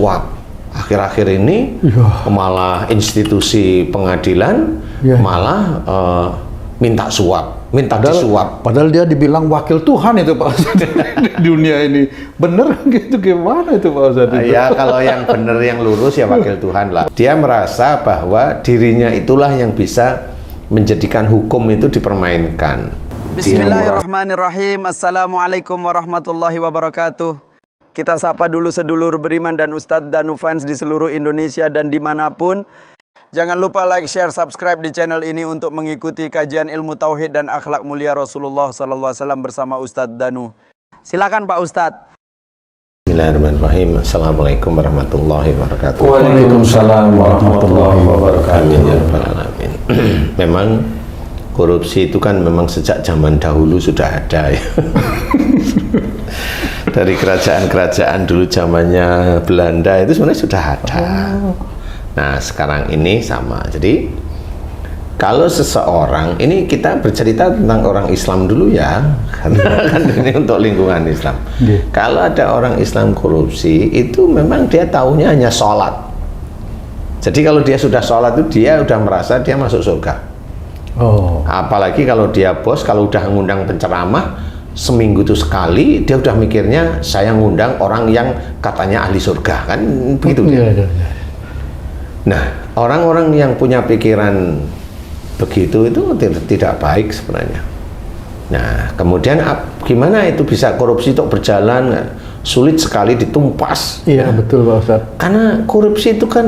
suap. Akhir-akhir ini malah institusi pengadilan malah minta suap, minta disuap. Padahal dia dibilang wakil Tuhan itu Pak Ustadz di dunia ini. Bener gitu, gimana itu Pak Ustadz? Ya kalau yang bener, yang lurus ya wakil Tuhan lah. Dia merasa bahwa dirinya itulah yang bisa menjadikan hukum itu dipermainkan. Bismillahirrahmanirrahim. Assalamualaikum warahmatullahi wabarakatuh. Kita sapa dulu sedulur beriman dan Ustadz Danu fans di seluruh Indonesia dan dimanapun. Jangan lupa like, share, subscribe di channel ini untuk mengikuti kajian ilmu tauhid dan akhlak mulia Rasulullah SAW bersama Ustadz Danu. Silakan Pak Ustadz. Bismillahirrahmanirrahim. Assalamualaikum warahmatullahi wabarakatuh. Waalaikumsalam warahmatullahi wabarakatuh. Amin. Memang korupsi itu kan memang sejak zaman dahulu sudah ada ya. Dari kerajaan-kerajaan dulu zamannya Belanda itu sebenarnya sudah ada. Nah sekarang ini sama. Jadi kalau seseorang, ini kita bercerita tentang orang Islam dulu ya, karena kan ini untuk lingkungan Islam. Kalau ada orang Islam korupsi itu memang dia taunya hanya sholat. Jadi kalau dia sudah sholat itu dia udah merasa dia masuk surga. Apalagi kalau dia bos, kalau udah ngundang penceramah seminggu itu sekali, dia udah mikirnya saya ngundang orang yang katanya ahli surga, kan begitu. Nah, orang-orang yang punya pikiran begitu itu tidak baik sebenarnya. Nah, kemudian gimana itu bisa korupsi untuk berjalan? Sulit sekali ditumpas. Iya, betul Pak Ustadz. Karena korupsi itu kan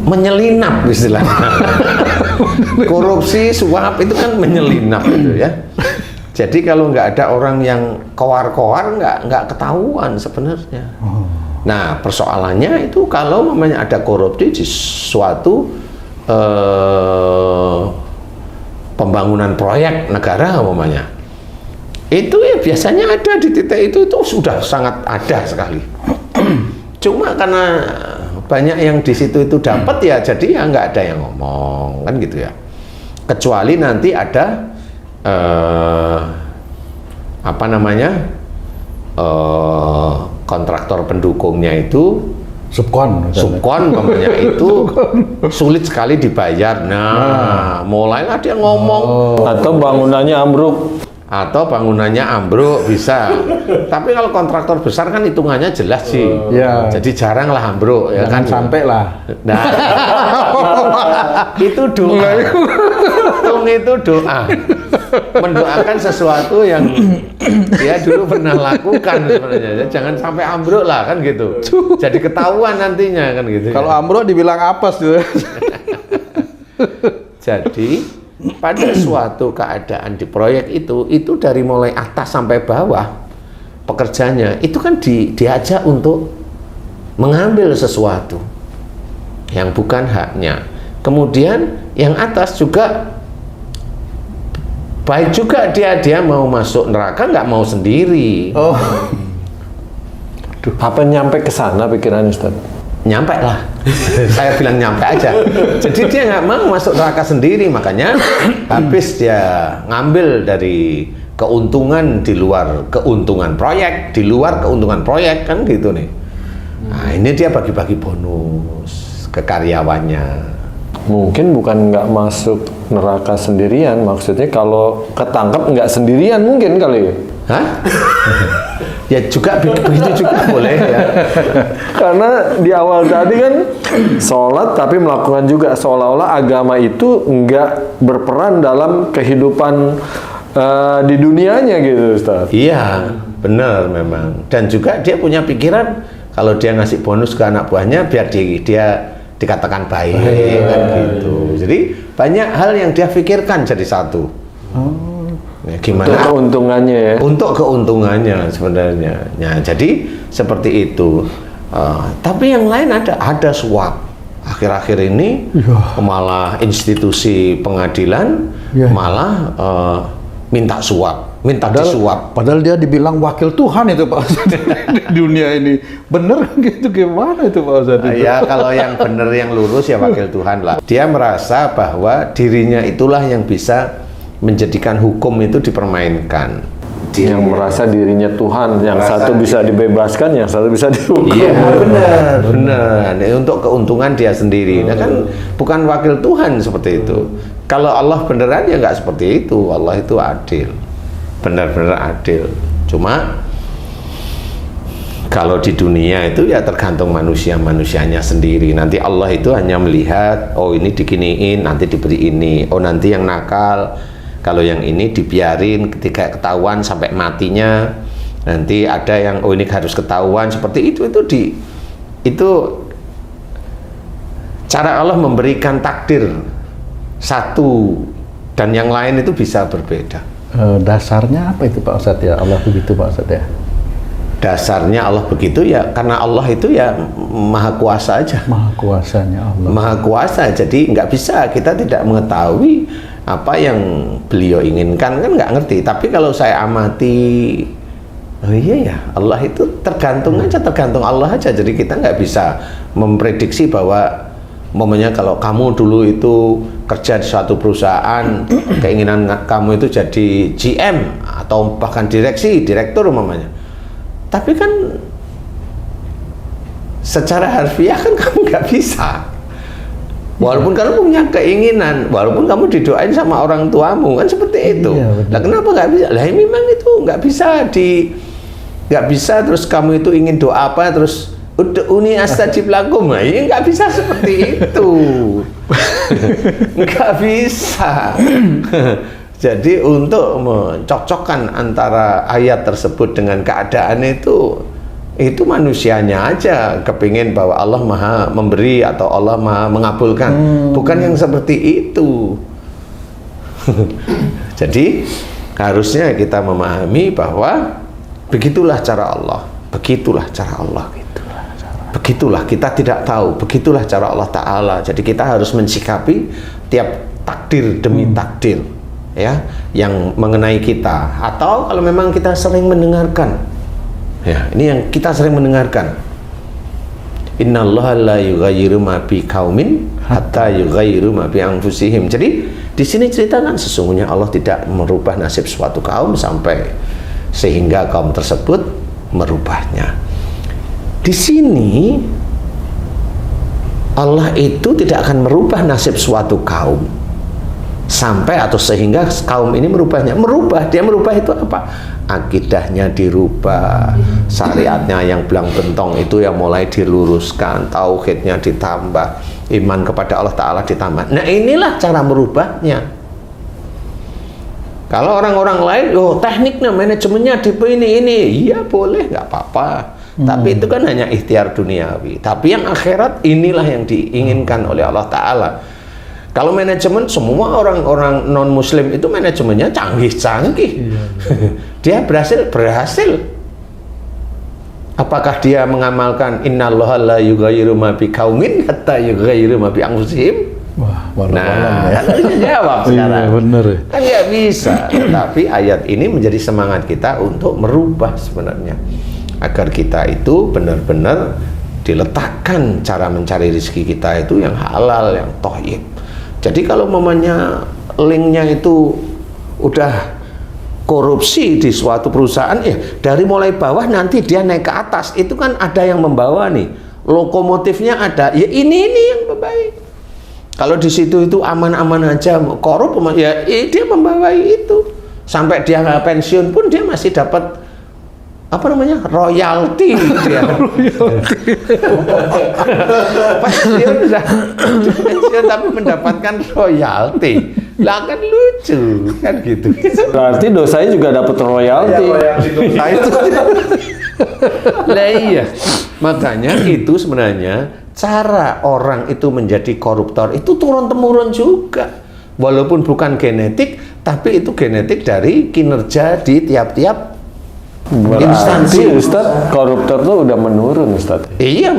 menyelinap istilahnya. Korupsi, suap itu kan menyelinap gitu ya. Jadi kalau nggak ada orang yang kowar-kowar nggak ketahuan sebenarnya. Nah persoalannya itu kalau namanya ada korupsi di suatu pembangunan proyek negara umpamanya, itu ya biasanya ada di titik itu sudah sangat ada sekali. Cuma karena banyak yang di situ itu dapat ya, jadi ya nggak ada yang ngomong kan gitu ya. Kecuali nanti ada apa namanya kontraktor pendukungnya itu subkon namanya itu sulit sekali dibayar. Nah, mulailah dia ngomong. Atau bangunannya ambruk. Atau bangunannya ambruk bisa. Tapi kalau kontraktor besar kan hitungannya jelas sih. Jadi jarang lah ambruk ya. Jangan kan sampai lah. Nah, itu doa. Itu doa. Mendoakan sesuatu yang dia dulu pernah lakukan sebenarnya. Jangan sampai ambruk lah kan gitu. Jadi ketahuan nantinya kan gitu. Kalau ambruk dibilang apes gitu. Jadi pada suatu keadaan di proyek itu dari mulai atas sampai bawah pekerjanya itu kan diajak untuk mengambil sesuatu yang bukan haknya. Kemudian yang atas juga baik juga, dia mau masuk neraka nggak mau sendiri. Apa nyampe ke sana pikiran Ustaz? Nyampe lah. Saya bilang nyampe aja. Jadi dia nggak mau masuk neraka sendiri, makanya habis dia ngambil dari keuntungan di luar keuntungan proyek, kan gitu nih. Nah ini dia bagi-bagi bonus ke karyawannya. Mungkin bukan nggak masuk neraka sendirian, maksudnya kalau ketangkep nggak sendirian mungkin kali. Hah? Ya juga begitu juga boleh ya. Karena di awal tadi kan sholat tapi melakukan juga, seolah-olah agama itu nggak berperan dalam kehidupan di dunianya gitu Ustaz. Iya benar memang. Dan juga dia punya pikiran kalau dia ngasih bonus ke anak buahnya biar dia dikatakan baik kan gitu. Jadi banyak hal yang dia pikirkan jadi satu. Ya, gimana untuk keuntungannya ya? Untuk keuntungannya sebenarnya. Ya, jadi seperti itu. Tapi yang lain ada suap. Akhir-akhir ini malah institusi pengadilan malah minta suap, minta disuap. Padahal dia dibilang wakil Tuhan itu Pak Ustadz di dunia ini. Bener gitu, gimana itu Pak Ustadz? Ya kalau yang bener, yang lurus ya wakil Tuhan lah. Dia merasa bahwa dirinya itulah yang bisa menjadikan hukum itu dipermainkan. Yang merasa dirinya Tuhan, yang satu bisa dibebaskan, yang satu bisa dihukum. Iya, benar. Nah, untuk keuntungan dia sendiri. Nah kan bukan wakil Tuhan seperti itu. Kalau Allah beneran ya nggak seperti itu. Allah itu adil, benar-benar adil. Cuma kalau di dunia itu ya tergantung manusianya sendiri. Nanti Allah itu hanya melihat, oh ini diginiin, nanti diberi ini. Oh nanti yang nakal, kalau yang ini dibiarin ketika ketahuan sampai matinya. Nanti ada yang oh ini harus ketahuan seperti itu. Itu cara Allah memberikan takdir satu dan yang lain itu bisa berbeda. Dasarnya apa itu Pak Ustadz ya? Allah begitu Pak Ustadz ya? Dasarnya Allah begitu ya karena Allah itu ya maha kuasa aja. Maha kuasanya Allah. Maha kuasa, jadi nggak bisa kita tidak mengetahui apa yang beliau inginkan, kan nggak ngerti. Tapi kalau saya amati, oh iya ya Allah itu tergantung aja, tergantung Allah aja. Jadi kita nggak bisa memprediksi bahwa momennya kalau kamu dulu itu kerja di suatu perusahaan, keinginan kamu itu jadi GM atau bahkan direktur umpamanya. Tapi kan secara harfiah kan kamu nggak bisa. Walaupun kamu punya keinginan, walaupun kamu didoain sama orang tuamu, kan seperti itu. Nah kenapa nggak bisa? Lah memang itu nggak bisa terus kamu itu ingin doa apa terus ud'uni astajib lakum. Nah, ini nggak bisa seperti itu. Nggak bisa. Jadi untuk mencocokkan antara ayat tersebut dengan keadaan itu manusianya aja kepingin bahwa Allah maha memberi atau Allah maha mengabulkan, bukan yang seperti itu. Jadi harusnya kita memahami bahwa begitulah cara Allah, begitulah cara Allah. Begitulah kita tidak tahu, begitulah cara Allah Ta'ala. Jadi kita harus mensikapi tiap takdir demi takdir ya yang mengenai kita, atau kalau memang kita sering mendengarkan ya, ini yang kita sering mendengarkan, innallaha la yughayyiru ma bi qaumin hatta yughayyiru ma bi anfusihim. Jadi di sini ceritakan sesungguhnya Allah tidak merubah nasib suatu kaum sampai sehingga kaum tersebut merubahnya. Di sini Allah itu tidak akan merubah nasib suatu kaum sampai atau sehingga kaum ini merubahnya. Dia merubah itu apa? Akidahnya dirubah, syariatnya yang belang bentong itu yang mulai diluruskan, tauhidnya ditambah, iman kepada Allah Ta'ala ditambah. Nah inilah cara merubahnya. Kalau orang-orang lain, oh tekniknya, manajemennya tipe ini, iya boleh, nggak apa-apa. Tapi itu kan hanya ikhtiar duniawi. Tapi yang akhirat inilah yang diinginkan oleh Allah Ta'ala. Kalau manajemen, semua orang-orang non-muslim itu manajemennya canggih-canggih. Dia berhasil. Apakah dia mengamalkan innallaha la yughayyiru ma bi qaumin hatta yughayyiru ma bi anfusihim? Wah, nah, harusnya jawab sekarang. Iya, bener. Kan nggak bisa. Tapi ayat ini menjadi semangat kita untuk merubah sebenarnya. Agar kita itu benar-benar diletakkan cara mencari rezeki kita itu yang halal, yang thayyib. Jadi kalau momennya linknya itu udah korupsi di suatu perusahaan, dari mulai bawah nanti dia naik ke atas, itu kan ada yang membawa nih, lokomotifnya ada, ya ini yang membaik. Kalau di situ itu aman-aman aja, korup, ya dia membawai itu. Sampai dia pensiun pun dia masih dapat apa namanya, royalti dia. pensiun tapi mendapatkan royalti, lah kan lucu kan gitu. Berarti dosanya juga dapat royalti. Lah iya, makanya itu sebenarnya cara orang itu menjadi koruptor itu turun-temurun juga, walaupun bukan genetik, tapi itu genetik dari kinerja di tiap-tiap instansi. Ustadz, koruptor tuh udah menurun Ustadz. Iya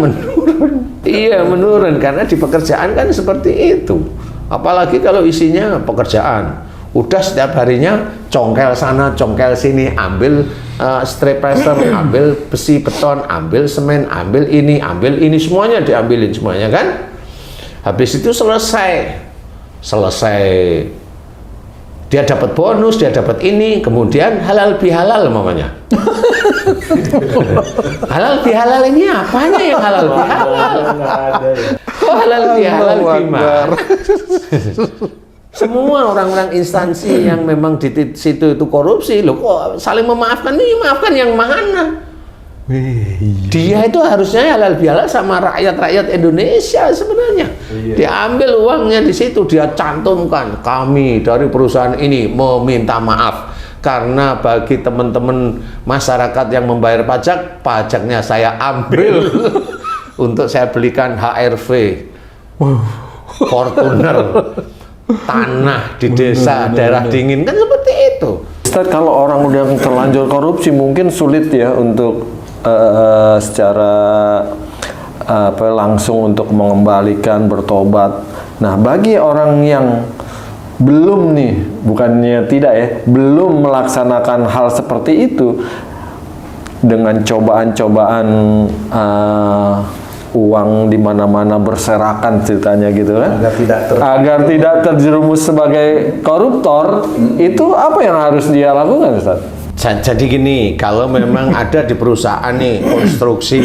menurun karena di pekerjaan kan seperti itu. Apalagi kalau isinya pekerjaan, udah setiap harinya congkel sana congkel sini, ambil strip pressure, ambil besi beton, ambil semen, ambil ini semuanya diambilin semuanya kan. Habis itu selesai Dia dapat bonus, dia dapat ini, kemudian halal bihalal mamanya. Halal bihalal ini apanya yang halal bihalal? Kok halal bihalal gimana? Semua orang-orang instansi yang memang di situ itu korupsi, loh kok saling memaafkan, ini maafkan yang mana? Dia itu harusnya halal bihalal sama rakyat-rakyat Indonesia sebenarnya. Diambil uangnya di situ, dia cantumkan kami dari perusahaan ini meminta maaf karena bagi teman-teman masyarakat yang membayar pajak, pajaknya saya ambil untuk saya belikan HRV, Fortuner, tanah di desa, daerah dingin, kan seperti itu. Ustaz, kalau orang udah terlanjur korupsi mungkin sulit ya untuk secara langsung untuk mengembalikan, bertobat. Nah, bagi orang yang belum nih, bukannya tidak ya, belum melaksanakan hal seperti itu dengan cobaan-cobaan uang di mana-mana berserakan ceritanya gitu kan, agar tidak terjerumus sebagai koruptor, itu apa yang harus dia lakukan, Ustaz? Jadi gini, kalau memang ada di perusahaan nih konstruksi,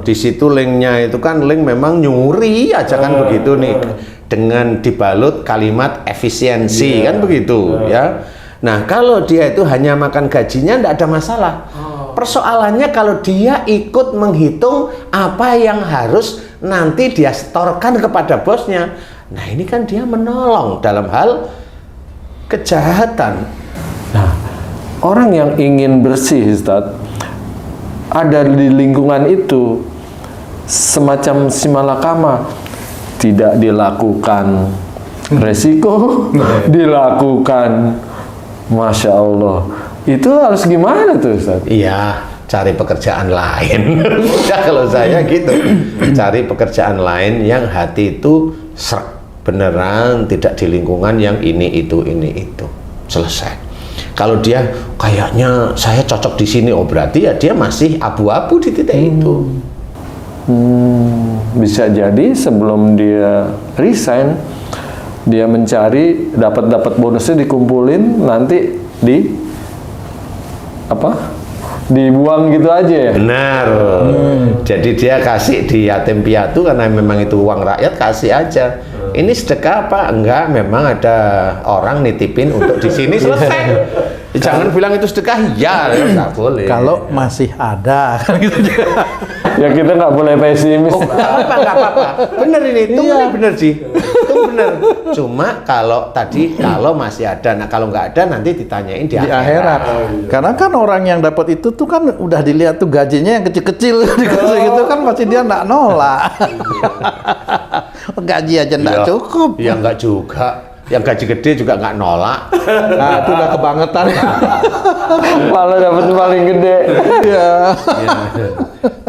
di situ linknya itu kan link memang nyuri aja kan begitu nih, dengan dibalut kalimat efisiensi kan begitu ya. Nah kalau dia itu hanya makan gajinya tidak ada masalah. Persoalannya kalau dia ikut menghitung apa yang harus nanti dia setorkan kepada bosnya. Nah ini kan dia menolong dalam hal kejahatan. Nah, orang yang ingin bersih, Ustaz, ada di lingkungan itu semacam simalakama, tidak dilakukan resiko, dilakukan, Masya Allah. Itu harus gimana tuh, Ustaz? Iya, cari pekerjaan lain. Ya kalau saya gitu, cari pekerjaan lain yang hati itu serak, beneran tidak di lingkungan yang ini itu, selesai. Kalau dia kayaknya saya cocok di sini, oh berarti ya dia masih abu-abu di titik itu. Bisa jadi sebelum dia resign, dia mencari dapat bonusnya, dikumpulin, nanti dibuang gitu aja ya. Benar. Jadi dia kasih di yatim piatu karena memang itu uang rakyat, kasih aja. Ini sedekah apa? Enggak, memang ada orang nitipin untuk di sini, selesai. Jangan bilang itu sedekah, ya nggak boleh. Kalau masih ada kan gitu. Ya kita nggak boleh pesimis. Oh, nggak apa-apa. Bener ini, itu bener sih. Itu bener. Cuma kalau masih ada, nah kalau nggak ada nanti ditanyain di akhirat. Karena kan orang yang dapat itu tuh kan udah dilihat tuh gajinya yang kecil-kecil dikasih gitu kan, pasti dia nggak nolak. Gaji aja nggak cukup. Ya nggak juga. Yang gaji gede juga nggak nolak. Nah itu udah kebangetan. Malah dapat paling gede. Ya.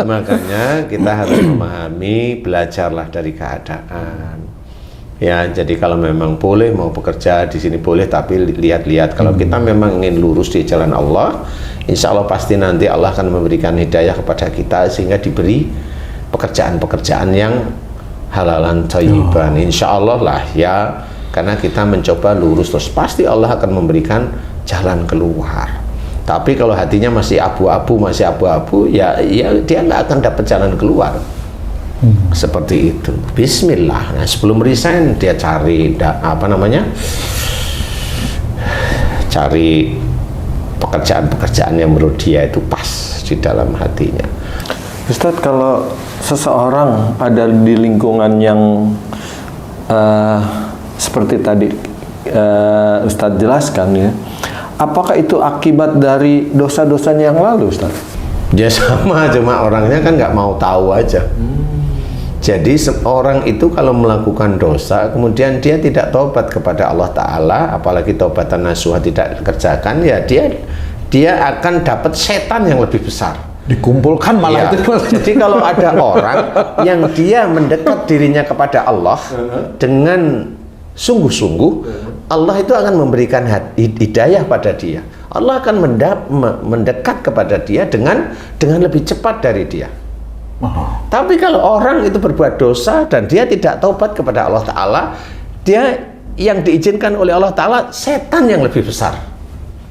Makanya kita harus memahami, belajarlah dari keadaan. Ya, jadi kalau memang boleh mau bekerja di sini boleh, tapi lihat-lihat. Kalau kita memang ingin lurus di jalan Allah, insya Allah pasti nanti Allah akan memberikan hidayah kepada kita sehingga diberi pekerjaan-pekerjaan yang halalan thayyiban. Insya Allah lah ya. Karena kita mencoba lurus terus, pasti Allah akan memberikan jalan keluar. Tapi kalau hatinya masih abu-abu, ya dia nggak akan dapat jalan keluar. Seperti itu. Bismillah. Nah, sebelum resign dia cari cari pekerjaan-pekerjaan yang menurut dia itu pas di dalam hatinya. Ustadz, kalau seseorang ada di lingkungan yang seperti tadi Ustadz jelaskan ya, apakah itu akibat dari dosa-dosanya yang lalu, Ustadz? Ya sama, cuma orangnya kan nggak mau tahu aja. Jadi seorang itu kalau melakukan dosa kemudian dia tidak tobat kepada Allah Ta'ala, apalagi taubatan nasuha tidak dikerjakan, ya dia akan dapat setan yang lebih besar. Dikumpulkan malah ya. itu. Jadi kalau ada orang yang dia mendekat dirinya kepada Allah dengan sungguh-sungguh, Allah itu akan memberikan hidayah pada dia. Allah akan mendekat kepada dia dengan lebih cepat dari dia. Tapi kalau orang itu berbuat dosa dan dia tidak taubat kepada Allah Ta'ala, dia yang diizinkan oleh Allah Ta'ala, setan yang lebih besar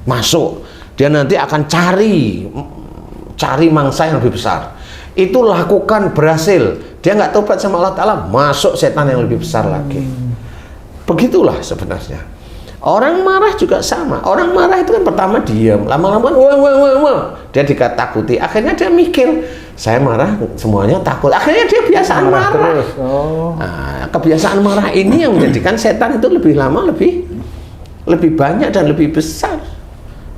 masuk. Dia nanti akan cari mangsa yang lebih besar. Itu lakukan, berhasil. Dia nggak tobat sama Allah Ta'ala, masuk setan yang lebih besar lagi. Begitulah sebenarnya. Orang marah juga sama. Orang marah itu kan pertama diam, lama-lama kan wah. Dia dikatakuti. Akhirnya dia mikir, saya marah semuanya takut. Akhirnya dia biasaan marah. Terus. Oh. Nah, kebiasaan marah ini yang menjadikan setan itu lebih lama, lebih banyak dan lebih besar.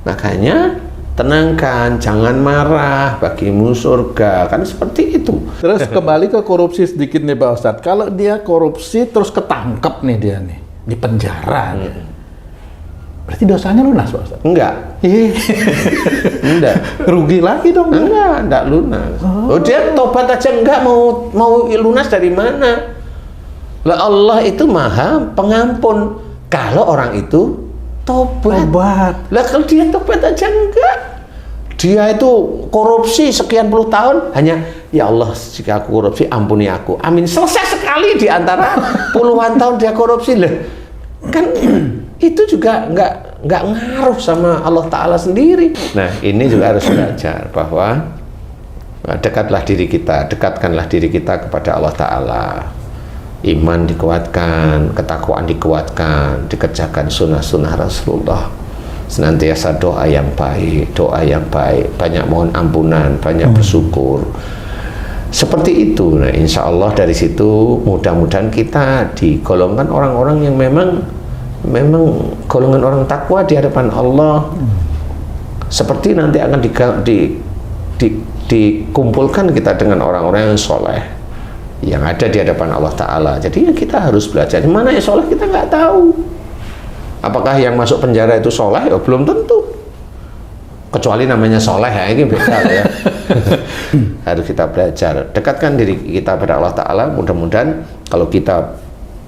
Makanya tenangkan, jangan marah, bagimu surga, kan seperti itu. Terus kembali ke korupsi sedikit nih Pak Ustadz. Kalau dia korupsi terus ketangkep nih dia nih di penjara, gitu. Berarti dosanya lunas Pak Ustadz? Enggak. Enggak. Rugi lagi dong. Enggak lunas. Oh, dia tobat aja enggak, mau lunas dari mana? Lah Allah itu Maha Pengampun. Kalau orang itu tobat. Lah kalau dia tobat aja enggak. Dia itu korupsi sekian puluh tahun, hanya ya Allah, jika aku korupsi ampuni aku. Amin. Selesai sekali di antara puluhan tahun dia korupsi lah. Kan itu juga nggak ngaruh sama Allah Ta'ala sendiri. Nah, ini juga harus belajar bahwa dekatkanlah diri kita kepada Allah Ta'ala. Iman dikuatkan, ketakwaan dikuatkan, dikerjakan sunnah-sunnah Rasulullah. Senantiasa doa yang baik, banyak mohon ampunan, banyak bersyukur. Seperti itu. Nah, insya Allah dari situ mudah-mudahan kita digolongkan orang-orang yang memang golongan orang takwa di hadapan Allah. Seperti nanti akan dikumpulkan kita dengan orang-orang yang soleh yang ada di hadapan Allah Ta'ala. Jadi ya kita harus belajar. Mana yang soleh kita nggak tahu. Apakah yang masuk penjara itu soleh? Ya belum tentu. Kecuali namanya soleh, ya ini beda ya. Harus kita belajar. Dekatkan diri kita pada Allah Ta'ala. Mudah-mudahan kalau kita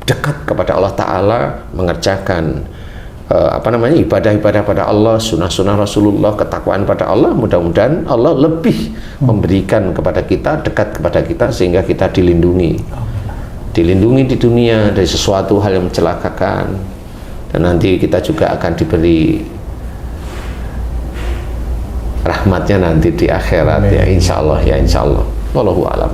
dekat kepada Allah Ta'ala, mengerjakan ibadah-ibadah pada Allah, sunnah-sunnah Rasulullah, ketakwaan pada Allah, mudah-mudahan Allah lebih memberikan kepada kita, dekat kepada kita, sehingga kita dilindungi di dunia dari sesuatu hal yang mencelakakan, dan nanti kita juga akan diberi rahmatnya nanti di akhirat. Amin. Ya insya Allah. Wallahu a'lam.